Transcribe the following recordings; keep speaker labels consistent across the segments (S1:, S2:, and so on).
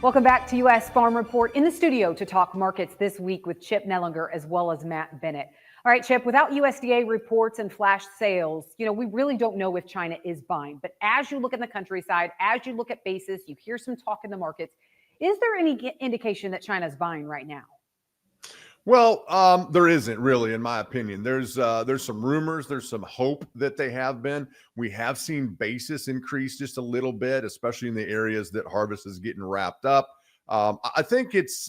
S1: Welcome back to U.S. Farm Report. In the studio to talk markets this week with Chip Nellinger as well as Matt Bennett. All right, Chip, without USDA reports and flash sales, we really don't know if China is buying. But as you look at the countryside, as you look at basis, you hear some talk in the markets. Is there any indication that China's buying right now?
S2: Well, there isn't really, in my opinion. There's some rumors, there's some hope that they have been. We have seen basis increase just a little bit, especially in the areas that harvest is getting wrapped up. I think it's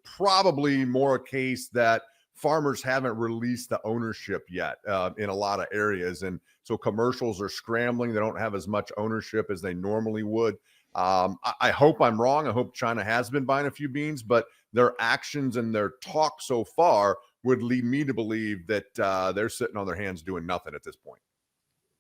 S2: probably more a case that farmers haven't released the ownership yet in a lot of areas, and so commercials are scrambling. They don't have as much ownership as they normally would. I hope I'm wrong. I hope China has been buying a few beans, but their actions and their talk so far would lead me to believe that they're sitting on their hands doing nothing at this point.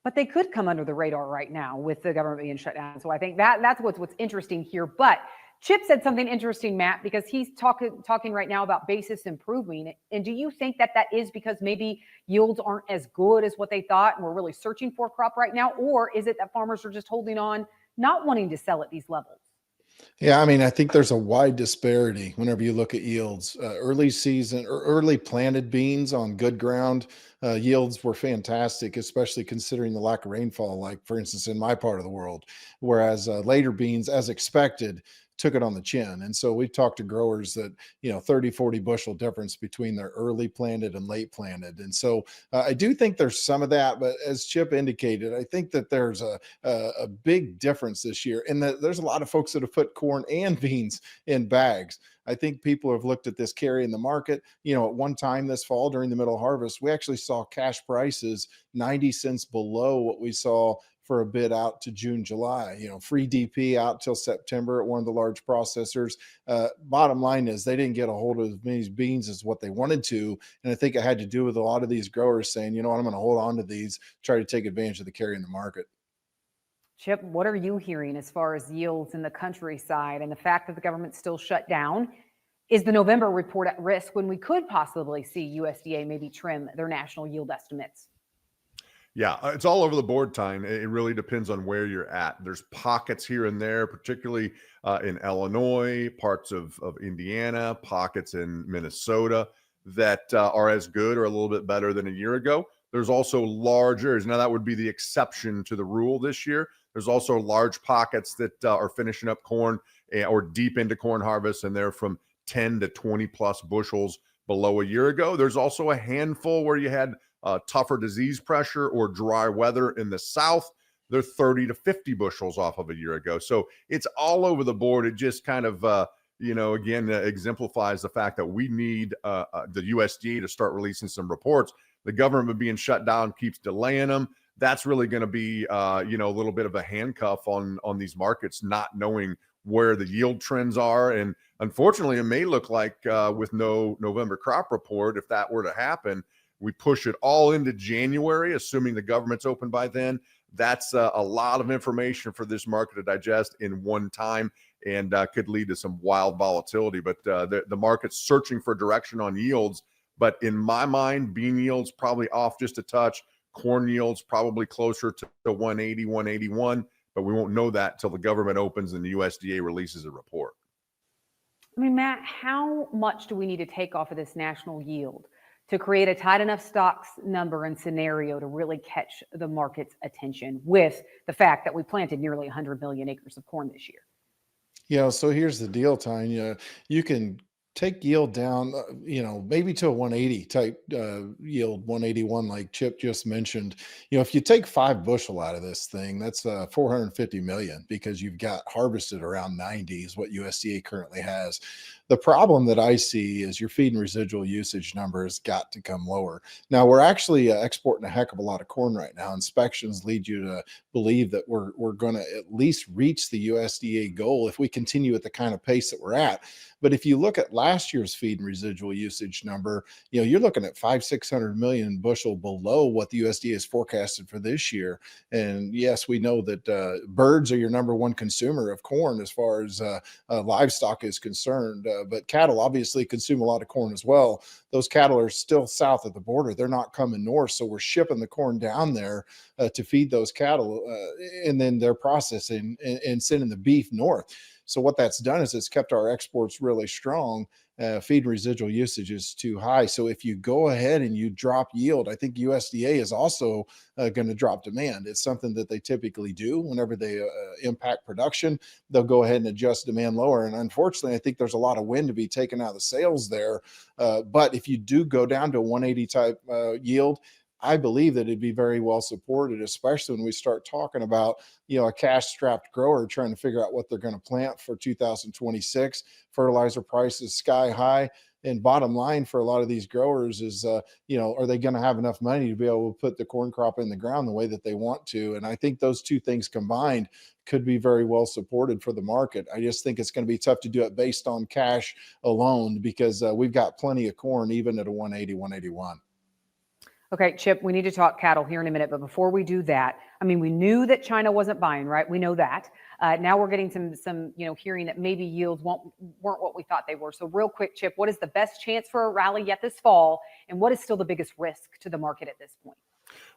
S1: But they could come under the radar right now with the government being shut down. So I think that's what's interesting here. But Chip said something interesting, Matt, because he's talking right now about basis improving. And do you think that is because maybe yields aren't as good as what they thought and we're really searching for a crop right now? Or is it that farmers are just holding on, not wanting to sell at these levels?
S3: Yeah, I mean, I think there's a wide disparity whenever you look at yields. Early season or early planted beans on good ground, yields were fantastic, especially considering the lack of rainfall, like for instance, in my part of the world. Whereas later beans, as expected, took it on the chin. And so we've talked to growers that, 30, 40 bushel difference between their early planted and late planted. And so I do think there's some of that, but as Chip indicated, I think that there's a big difference this year. And that there's a lot of folks that have put corn and beans in bags. I think people have looked at this carry in the market. At one time this fall during the middle harvest, we actually saw cash prices 90 cents below what we saw for a bid out to June, July, free DP out till September at one of the large processors. Bottom line is they didn't get a hold of as many beans as what they wanted to. And I think it had to do with a lot of these growers saying, I'm going to hold on to these, try to take advantage of the carry in the market.
S1: Chip, what are you hearing as far as yields in the countryside and the fact that the government's still shut down? Is the November report at risk when we could possibly see USDA maybe trim their national yield estimates?
S2: Yeah, it's all over the board, Tyne. It really depends on where you're at. There's pockets here and there, particularly in Illinois, parts of Indiana, pockets in Minnesota that are as good or a little bit better than a year ago. There's also large areas. Now, that would be the exception to the rule this year. There's also large pockets that are finishing up corn or deep into corn harvest, and they're from 10 to 20 plus bushels below a year ago. There's also a handful where you had tougher disease pressure or dry weather in the south. They're 30 to 50 bushels off of a year ago. So it's all over the board. It just kind of, again, exemplifies the fact that we need the USDA to start releasing some reports. The government being shut down keeps delaying them. That's really going to be, a little bit of a handcuff on these markets, not knowing where the yield trends are. And unfortunately, it may look like with no November crop report, if that were to happen, we push it all into January, assuming the government's open by then. That's a lot of information for this market to digest in one time and could lead to some wild volatility. But the market's searching for direction on yields. But in my mind, bean yields probably off just a touch. Corn yields probably closer to 180, 181. But we won't know that until the government opens and the USDA releases a report.
S1: I mean, Matt, how much do we need to take off of this national yield to create a tight enough stocks number and scenario to really catch the market's attention with the fact that we planted nearly 100 million acres of corn this year?
S3: Yeah, so here's the deal, Tanya. You can take yield down, maybe to a 180 type yield, 181, like Chip just mentioned. If you take 5 bushel out of this thing, that's 450 million because you've got harvested around 90 is what USDA currently has. The problem that I see is your feed and residual usage number has got to come lower. Now, we're actually exporting a heck of a lot of corn right now. Inspections lead you to believe that we're going to at least reach the USDA goal if we continue at the kind of pace that we're at. But if you look at last year's feed and residual usage number, you're looking at 500-600 million bushel below what the USDA is forecasted for this year. And yes, we know that birds are your number one consumer of corn as far as livestock is concerned. But cattle obviously consume a lot of corn as well. Those cattle are still south of the border. They're not coming north. So we're shipping the corn down there to feed those cattle, and then they're processing and sending the beef north. So what that's done is it's kept our exports really strong. Feed residual usage is too high. So if you go ahead and you drop yield, I think USDA is also going to drop demand. It's something that they typically do whenever they impact production. They'll go ahead and adjust demand lower. And unfortunately, I think there's a lot of wind to be taken out of the sails there. But if you do go down to a 180 type yield, I believe that it'd be very well supported, especially when we start talking about, a cash-strapped grower trying to figure out what they're going to plant for 2026. Fertilizer prices sky high. And bottom line for a lot of these growers is, are they going to have enough money to be able to put the corn crop in the ground the way that they want to? And I think those two things combined could be very well supported for the market. I just think it's going to be tough to do it based on cash alone, because we've got plenty of corn even at a 180, 181.
S1: Okay, Chip, we need to talk cattle here in a minute, but before we do that, I mean, we knew that China wasn't buying, right? We know that. Now we're getting some hearing that maybe yields weren't what we thought they were. So real quick, Chip, what is the best chance for a rally yet this fall, and what is still the biggest risk to the market at this point?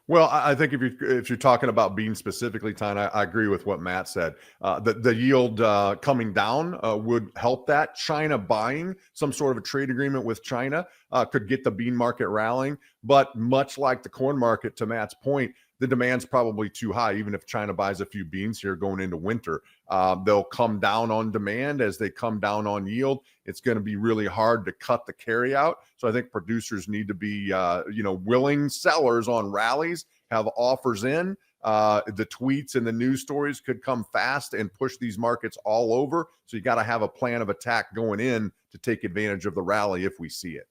S2: Well, I think if you're talking about beans specifically, Tyne, I agree with what Matt said. The yield coming down would help that. China buying some sort of a trade agreement with China could get the bean market rallying. But much like the corn market, to Matt's point, the demand's probably too high. Even if China buys a few beans here going into winter, they'll come down on demand. As they come down on yield, it's going to be really hard to cut the carry out. So I think producers need to be, willing sellers on rallies, have offers in. The tweets and the news stories could come fast and push these markets all over. So you got to have a plan of attack going in to take advantage of the rally if we see it.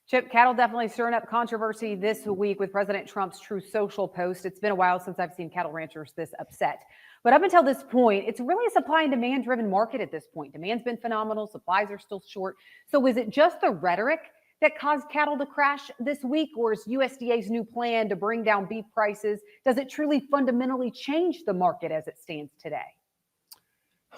S1: Chip, cattle definitely stirring up controversy this week with President Trump's Truth Social post. It's been a while since I've seen cattle ranchers this upset. But up until this point, it's really a supply and demand driven market at this point. Demand's been phenomenal. Supplies are still short. So is it just the rhetoric that caused cattle to crash this week, or is USDA's new plan to bring down beef prices, does it truly fundamentally change the market as it stands today?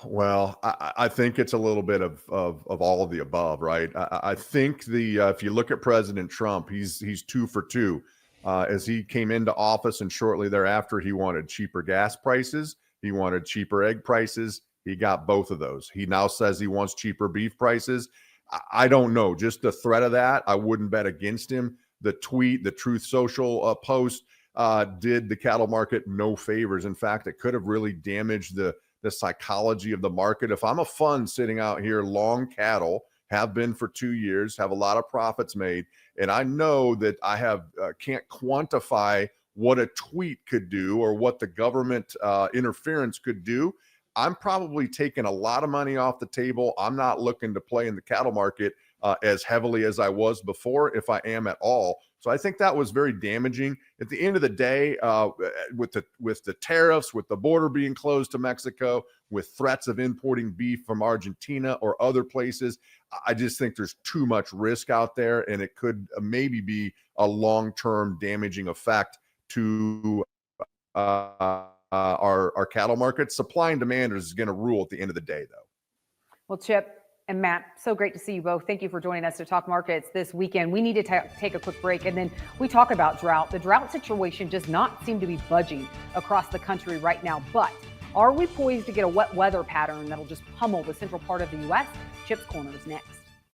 S2: Well, I think it's a little bit of all of the above, right? I think if you look at President Trump, he's 2 for 2. As he came into office and shortly thereafter, he wanted cheaper gas prices. He wanted cheaper egg prices. He got both of those. He now says he wants cheaper beef prices. I don't know. Just the threat of that, I wouldn't bet against him. The tweet, the Truth Social post did the cattle market no favors. In fact, it could have really damaged the psychology of the market. If I'm a fund sitting out here long cattle, have been for 2 years, have a lot of profits made, and I know that I have can't quantify what a tweet could do or what the government interference could do, I'm probably taking a lot of money off the table. I'm not looking to play in the cattle market as heavily as I was before, if I am at all. So I think that was very damaging. At the end of the day, with the tariffs, with the border being closed to Mexico, with threats of importing beef from Argentina or other places, I just think there's too much risk out there, and it could maybe be a long-term damaging effect to our cattle market. Supply and demand is going to rule at the end of the day, though.
S1: Well, Chip and Matt, so great to see you both. Thank you for joining us to talk markets this weekend. We need to take a quick break, and then we talk about drought. The drought situation does not seem to be budging across the country right now, but are we poised to get a wet weather pattern that'll just pummel the central part of the U.S.? Chip's Corner is next.